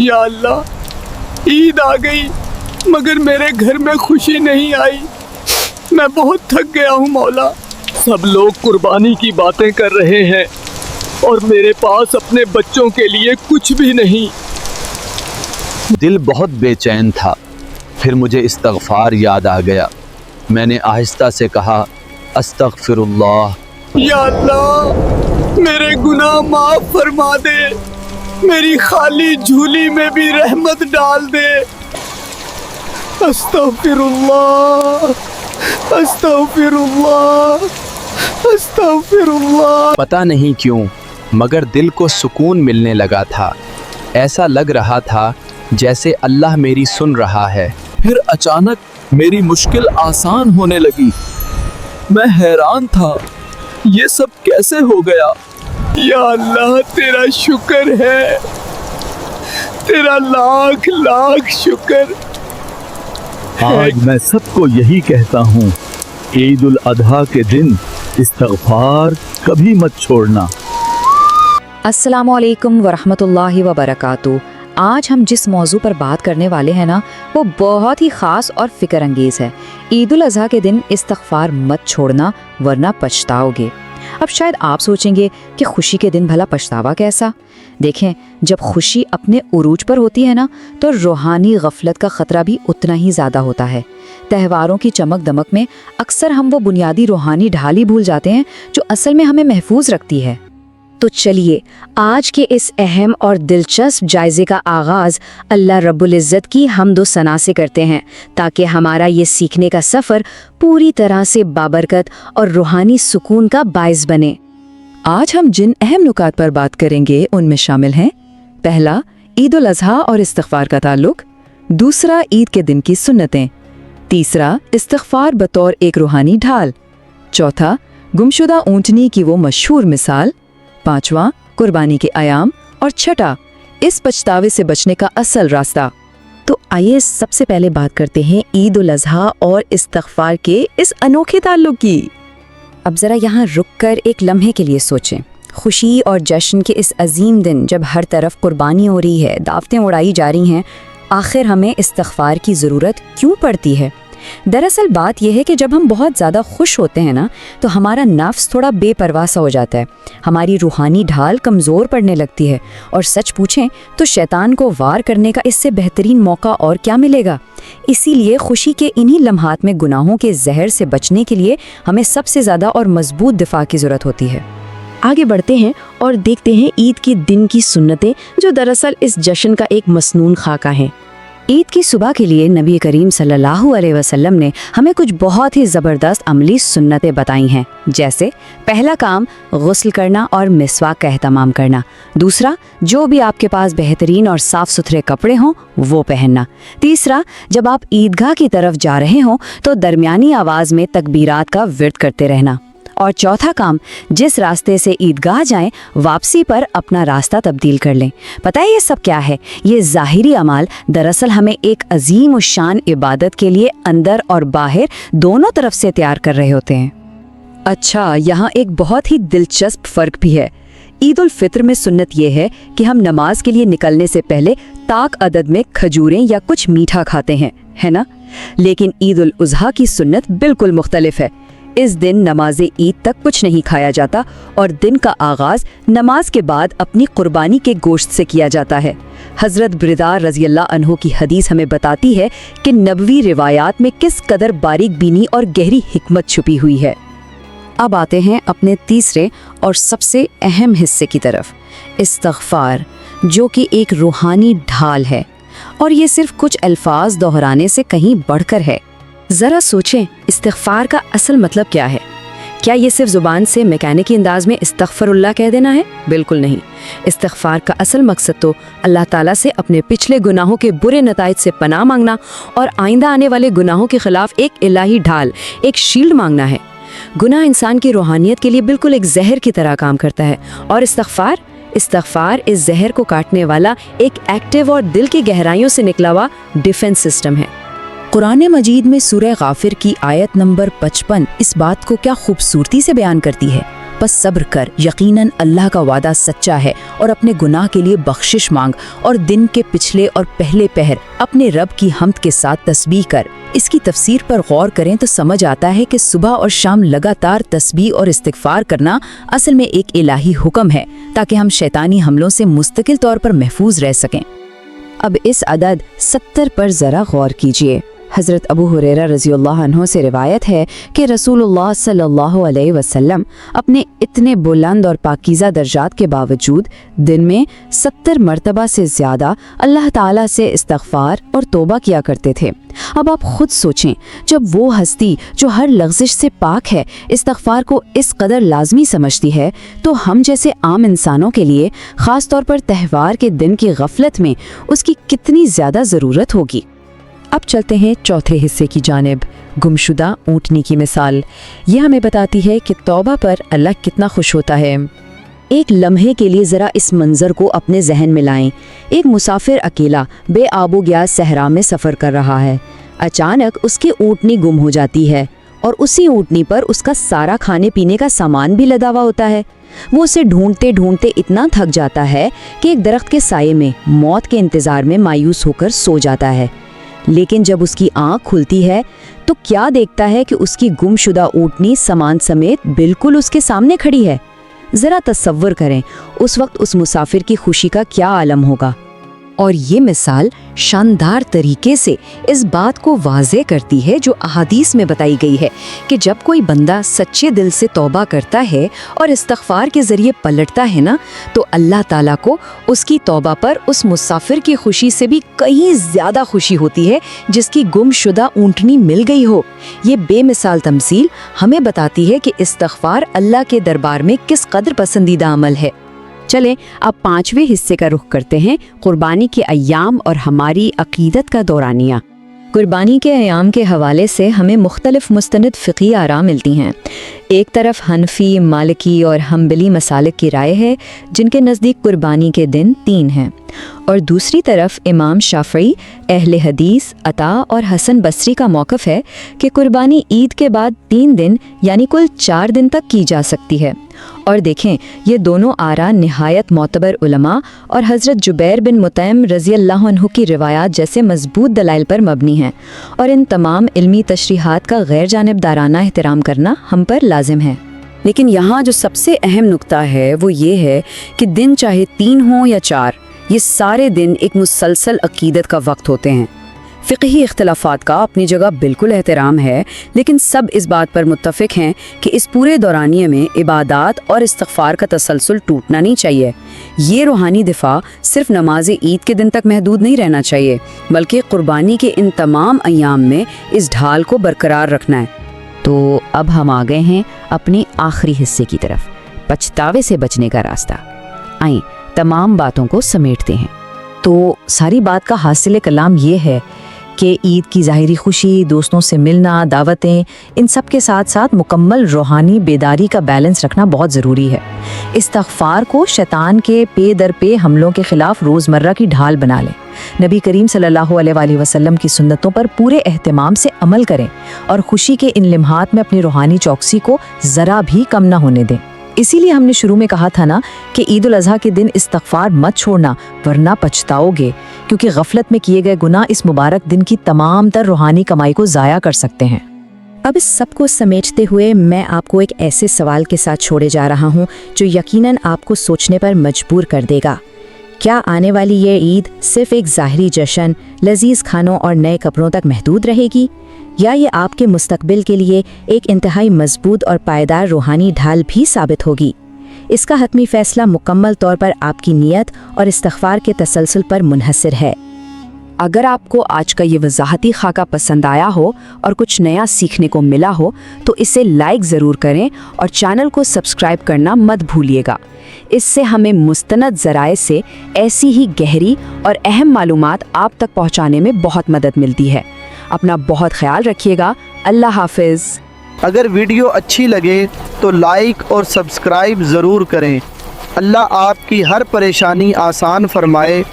یا اللہ، عید آ گئی مگر میرے گھر میں خوشی نہیں آئی۔ میں بہت تھک گیا ہوں مولا۔ سب لوگ قربانی کی باتیں کر رہے ہیں اور میرے پاس اپنے بچوں کے لیے کچھ بھی نہیں۔ دل بہت بے چین تھا، پھر مجھے استغفار یاد آ گیا۔ میں نے آہستہ سے کہا، استغفر اللہ۔ یا اللہ، میرے گناہ معاف فرما دے، میری خالی جھولی میں بھی رحمت ڈال دے۔ استغفر اللہ، استغفر اللہ، استغفر اللہ۔ پتہ نہیں کیوں مگر دل کو سکون ملنے لگا تھا۔ ایسا لگ رہا تھا جیسے اللہ میری سن رہا ہے۔ پھر اچانک میری مشکل آسان ہونے لگی۔ میں حیران تھا، یہ سب کیسے ہو گیا؟ یا اللہ، تیرا شکر ہے، تیرا لاکھ لاکھ شکر۔ آج میں سب کو یہی کہتا ہوں، عید الاضحیٰ کے دن استغفار کبھی مت چھوڑنا۔ السلام علیکم ورحمۃ اللہ وبرکاتہ۔ آج ہم جس موضوع پر بات کرنے والے ہیں نا، وہ بہت ہی خاص اور فکر انگیز ہے۔ عید الاضحیٰ کے دن استغفار مت چھوڑنا ورنہ پچھتاؤ گے۔ اب شاید آپ سوچیں گے کہ خوشی کے دن بھلا پچھتاوا کیسا؟ دیکھیں، جب خوشی اپنے عروج پر ہوتی ہے نا، تو روحانی غفلت کا خطرہ بھی اتنا ہی زیادہ ہوتا ہے۔ تہواروں کی چمک دمک میں اکثر ہم وہ بنیادی روحانی ڈھال ہی بھول جاتے ہیں جو اصل میں ہمیں محفوظ رکھتی ہے۔ تو چلیے آج کے اس اہم اور دلچسپ جائزے کا آغاز اللہ رب العزت کی حمد و ثنا سے کرتے ہیں، تاکہ ہمارا یہ سیکھنے کا سفر پوری طرح سے بابرکت اور روحانی سکون کا باعث بنے۔ آج ہم جن اہم نکات پر بات کریں گے ان میں شامل ہیں: پہلا، عید الاضحیٰ اور استغفار کا تعلق۔ دوسرا، عید کے دن کی سنتیں۔ تیسرا، استغفار بطور ایک روحانی ڈھال۔ چوتھا، گمشدہ اونٹنی کی وہ مشہور مثال۔ پانچواں، قربانی کے ایام۔ اور چھٹا، اس پچھتاوے سے بچنے کا اصل راستہ۔ تو آئیے سب سے پہلے بات کرتے ہیں عید الاضحیٰ اور استغفار کے اس انوکھے تعلق کی۔ اب ذرا یہاں رک کر ایک لمحے کے لیے سوچیں۔ خوشی اور جشن کے اس عظیم دن جب ہر طرف قربانی ہو رہی ہے، دعوتیں اڑائی جا رہی ہیں، آخر ہمیں استغفار کی ضرورت کیوں پڑتی ہے؟ دراصل بات یہ ہے کہ جب ہم بہت زیادہ خوش ہوتے ہیں نا، تو ہمارا نفس تھوڑا بے پرواہ سا ہو جاتا ہے، ہماری روحانی ڈھال کمزور پڑنے لگتی ہے، اور سچ پوچھیں تو شیطان کو وار کرنے کا اس سے بہترین موقع اور کیا ملے گا؟ اسی لیے خوشی کے انہی لمحات میں گناہوں کے زہر سے بچنے کے لیے ہمیں سب سے زیادہ اور مضبوط دفاع کی ضرورت ہوتی ہے۔ آگے بڑھتے ہیں اور دیکھتے ہیں عید کے دن کی سنتیں، جو دراصل اس جشن کا ایک مسنون خاکہ ہیں۔ عید کی صبح کے لیے نبی کریم صلی اللہ علیہ وسلم نے ہمیں کچھ بہت ہی زبردست عملی سنتیں بتائی ہیں، جیسے پہلا کام غسل کرنا اور مسواک کا اہتمام کرنا۔ دوسرا، جو بھی آپ کے پاس بہترین اور صاف ستھرے کپڑے ہوں وہ پہننا۔ تیسرا، جب آپ عیدگاہ کی طرف جا رہے ہوں تو درمیانی آواز میں تکبیرات کا ورد کرتے رہنا۔ اور چوتھا کام، جس راستے سے عیدگاہ جائیں واپسی پر اپنا راستہ تبدیل کر لیں۔ پتہ ہے یہ سب کیا ہے؟ یہ ظاہری اعمال دراصل ہمیں ایک عظیم الشان عبادت کے لیے اندر اور باہر دونوں طرف سے تیار کر رہے ہوتے ہیں۔ اچھا، یہاں ایک بہت ہی دلچسپ فرق بھی ہے۔ عید الفطر میں سنت یہ ہے کہ ہم نماز کے لیے نکلنے سے پہلے طاق عدد میں کھجوریں یا کچھ میٹھا کھاتے ہیں، ہے نا؟ لیکن عید الاضحیٰ کی سنت بالکل مختلف ہے۔ اس دن نماز عید تک کچھ نہیں کھایا جاتا، اور دن کا آغاز نماز کے بعد اپنی قربانی کے گوشت سے کیا جاتا ہے۔ حضرت بردار رضی اللہ عنہ کی حدیث ہمیں بتاتی ہے کہ نبوی روایات میں کس قدر باریک بینی اور گہری حکمت چھپی ہوئی ہے۔ اب آتے ہیں اپنے تیسرے اور سب سے اہم حصے کی طرف، استغفار، جو کہ ایک روحانی ڈھال ہے، اور یہ صرف کچھ الفاظ دہرانے سے کہیں بڑھ کر ہے۔ ذرا سوچیں، استغفار کا اصل مطلب کیا ہے؟ کیا یہ صرف زبان سے میکینکی انداز میں استغفر اللہ کہہ دینا ہے؟ بالکل نہیں۔ استغفار کا اصل مقصد تو اللہ تعالیٰ سے اپنے پچھلے گناہوں کے برے نتائج سے پناہ مانگنا اور آئندہ آنے والے گناہوں کے خلاف ایک الہی ڈھال، ایک شیلڈ مانگنا ہے۔ گناہ انسان کی روحانیت کے لیے بالکل ایک زہر کی طرح کام کرتا ہے، اور استغفار اس زہر کو کاٹنے والا ایک ایکٹیو اور دل کی گہرائیوں سے نکلا ہوا ڈیفنس سسٹم ہے۔ قرآن مجید میں سورہ غافر کی آیت نمبر 55 اس بات کو کیا خوبصورتی سے بیان کرتی ہے۔ बस सब्र कर, यकीनन अल्लाह का वादा सच्चा है, और अपने गुनाह के लिए बख्शिश मांग और दिन के पिछले और पहले पहर अपने रब की हम्द के साथ तस्बीह कर। इसकी तफसीर पर गौर करें तो समझ आता है कि सुबह और शाम लगातार तस्बीह और इस्तिगफार करना असल में एक इलाही हुक्म है, ताकि हम शैतानी हमलों से मुस्तकिल तौर पर महफूज रह सकें। अब इस अदद 70 पर ज़रा गौर कीजिए। हज़रत अबू हुरैरा रज़ियल्लाहु अन्हु से रिवायत है कि रसूलुल्लाह सल्लल्लाहु अलैहि वसल्लम अपने इतने बुलंद और पाकीज़ा दर्जात के बावजूद दिन में 70 मरतबा से ज़्यादा अल्लाह ताला से इस्तिग़फ़ार और तौबा किया करते थे। अब आप खुद सोचें, जब वो हस्ती जो हर लग़्ज़िश से पाक है इस्तिग़फ़ार को इस कदर लाजमी समझती है, तो हम जैसे आम इंसानों के लिए ख़ास तौर पर त्यौहार के दिन की गफलत में उसकी कितनी ज़्यादा ज़रूरत होगी। अब चलते हैं चौथे हिस्से की जानिब, गुमशुदा ऊँटनी की मिसाल। यह हमें बताती है कि तौबा पर अल्लाह कितना खुश होता है। एक लम्हे के लिए ज़रा इस मंज़र को अपने जहन में लाएं। एक मुसाफिर अकेला बेआबो ग्यास सहरा में सफ़र कर रहा है। अचानक उसकी ऊँटनी गुम हो जाती है और उसी ऊँटनी पर उसका सारा खाने पीने का सामान भी लदा हुआ होता है। वो उसे ढूंढते ढूंढते इतना थक जाता है कि एक दरख्त के साये में मौत के इंतज़ार में मायूस होकर सो जाता है। लेकिन जब उसकी आंख खुलती है तो क्या देखता है कि उसकी गुमशुदा ऊँटनी सामान समेत बिल्कुल उसके सामने खड़ी है। ज़रा तसव्वुर करें उस वक्त उस मुसाफिर की खुशी का क्या आलम होगा। और ये मिसाल शानदार तरीके से इस बात को वाज़े करती है जो अहादीस में बताई गई है कि जब कोई बंदा सच्चे दिल से तौबा करता है और इस्तिग़फ़ार के ज़रिए पलटता है ना, तो अल्लाह ताला को उसकी तौबा पर उस मुसाफिर की खुशी से भी कहीं ज़्यादा खुशी होती है जिसकी गुमशुदा ऊँटनी मिल गई हो। ये बेमिसाल तमसील हमें बताती है कि इस्तिग़फ़ार अल्लाह के दरबार में किस कदर पसंदीदा अमल है। चलें अब पांचवें हिस्से का रुख करते हैं, कुर्बानी के अय्याम और हमारी अकीदत का दौरानिया। कुर्बानी के अय्याम के हवाले से हमें मुख्तलिफ मुस्तनद फ़िक़ही आरा मिलती हैं। एक तरफ हनफी, मालिकी और हम्बली मसालिक की राय है जिनके नज़दीक कुर्बानी के दिन 3 हैं, और दूसरी तरफ इमाम शाफ़ई, अहले हदीस, अता और हसन बसरी का मौक़िफ़ है कि कुर्बानी ईद के बाद 3 दिन यानी कुल 4 दिन तक की जा सकती है। और देखें, ये दोनों आरा निहायत मोतबर उलमा और हज़रत जुबैर बिन मुतैम रज़ियल्लाहु अन्हु की रिवायात जैसे मजबूत दलाइल पर मबनी हैं, और इन तमाम इल्मी तशरीहात का गैर जानिबदाराना एहतराम करना हम पर लाजिम है। लेकिन यहाँ जो सबसे अहम नुक्ता है वो ये है कि दिन चाहे 3 हों या 4, ये सारे दिन एक मुसलसल अकीदत का वक्त होते हैं। फ़िक़ही इख्तिलाफ़ात का अपनी जगह बिल्कुल एहतराम है, लेकिन सब इस बात पर मुत्तफ़िक हैं कि इस पूरे दौरानिए में इबादात और इस्तिग़फ़ार का तसलसल टूटना नहीं चाहिए। ये रूहानी दिफा सिर्फ नमाज ईद के दिन तक महदूद नहीं रहना चाहिए, बल्कि कुर्बानी के इन तमाम अय्याम में इस ढाल को बरकरार रखना है। तो अब हम आ गए हैं अपने आखिरी हिस्से की तरफ, पछतावे से बचने का रास्ता। आइए तमाम बातों को समेटते हैं। तो सारी बात का हासिल कलाम ये है कि ईद की ज़ाहिरी खुशी, दोस्तों से मिलना, दावतें, इन सब के साथ साथ मुकम्मल रूहानी बेदारी का बैलेंस रखना बहुत ज़रूरी है। इस्तिग़फ़ार को शैतान के पे दर पे हमलों के ख़िलाफ़ रोज़मर्रा की ढाल बना लें। नबी करीम सल्लल्लाहु अलैहि वसल्लम की सुन्नतों पर पूरे एहतमाम से अमल करें और खुशी के इन लिम्हात में अपनी रूहानी चौकसी को ज़रा भी कम ना होने दें। इसीलिए हमने शुरू में कहा था ना कि ईद उल अज़हा के दिन इस्तिग़फ़ार मत छोड़ना, वरना पछताओगे, क्योंकि गफलत में किए गए गुनाह इस मुबारक दिन की तमाम तर रूहानी कमाई को ज़ाया कर सकते हैं। अब इस सब को समेटते हुए मैं आपको एक ऐसे सवाल के साथ छोड़े जा रहा हूँ जो यकीनन आपको सोचने पर मजबूर कर देगा। क्या आने वाली ये ईद सिर्फ एक ज़ाहिरी जश्न, लजीज खानों और नए कपड़ों तक महदूद रहेगी, या ये आपके मुस्तकबिल के लिए एक इंतहाई मजबूत और पायदार रूहानी ढाल भी साबित होगी? इसका हतमी फैसला मुकम्मल तौर पर आपकी नीयत और इस्तिग़फ़ार के तसलसल पर मुनहसर है। अगर आपको आज का ये वज़ाहती खाका पसंद आया हो और कुछ नया सीखने को मिला हो तो इसे लाइक ज़रूर करें और चैनल को सब्सक्राइब करना मत भूलिएगा। इससे हमें मुस्तनद ज़राए से ऐसी ही गहरी और अहम मालूमात आप तक पहुँचाने में बहुत मदद मिलती है। अपना बहुत ख्याल रखिएगा। अल्लाह हाफिज़। अगर वीडियो अच्छी लगे तो लाइक और सब्सक्राइब ज़रूर करें। अल्लाह आपकी हर परेशानी आसान फरमाए।